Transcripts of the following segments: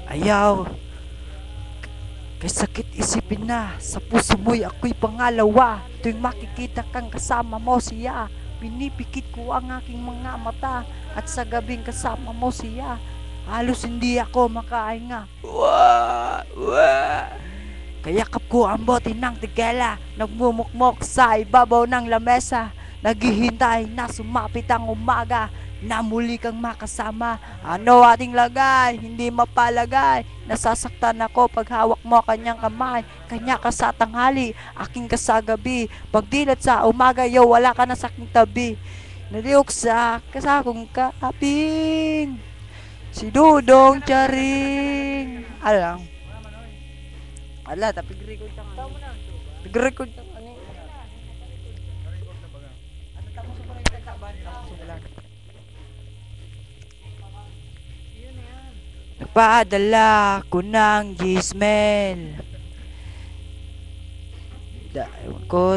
Ayaw, kay sakit isipin na, sa puso mo'y ako'y pangalawa. Tuwing makikita kang kasama mo siya, pinipikit ko ang aking mga mata. At sa gabing kasama mo siya, halos hindi ako makahinga. Wah! Wah! Kayakap ko ang bote ng tigela, nagmumukmok sa ibabaw ng lamesa. Naghihintay na sumapit ang umaga, na muli kang makasama. Ano ating lagay, hindi mapalagay. Nasasaktan ako pag hawak mo kanyang kamay. Kanya ka sa tanghali, aking ka sa gabi. Pagdilat sa umaga, yo, wala ka na sa aking tabi. Naliok sa kasakong kaping, si Dudong Charing. Alang. Ala, tapi record ka nga. Record ka nga. Ano tamo sa parang tagkaban? Tamo sa bulan. Nagpadala ko ng Gmail. Ewan ko.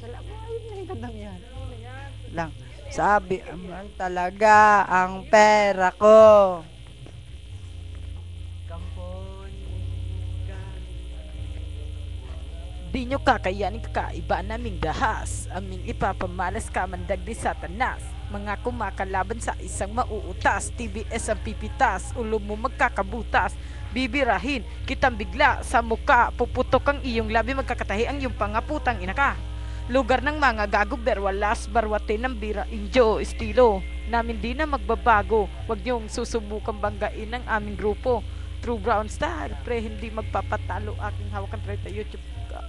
Salamat na yung kandang yan. Lang. Sabi aman talaga ang pera ko. Di nyo kakayanin kakaiba naming dahas. Aming ipapamalas ka mandag di satanas. Mga kumakalaban sa isang mauutas. TBS ang pipitas, ulo mo magkakabutas. Bibirahin kitang bigla sa muka. Puputok ang iyong labi, magkakatahi ang iyong pangaputang inaka. Lugar ng mga gago, berwalas, barwate ng bira, injo, estilo namin di na magbabago. Huwag niyong susubukang banggain ang aming grupo. True Brown Style, pre, hindi magpapatalo aking hawakan try sa YouTube ka.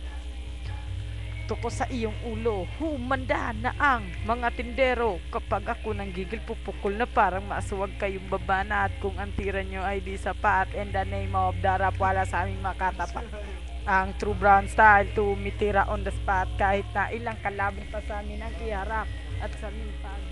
Tuko sa iyong ulo, humanda na ang mga tindero. Kapag ako nang gigil, pupukol na parang maaswag kayong babana. At kung ang tira nyo ay di sapat, in the name of darap, wala sa aming makatapat. Ang True Brown Style, tumitira on the spot. Kahit na ilang kalaban pa sa amin ang iharap. At sa aming pag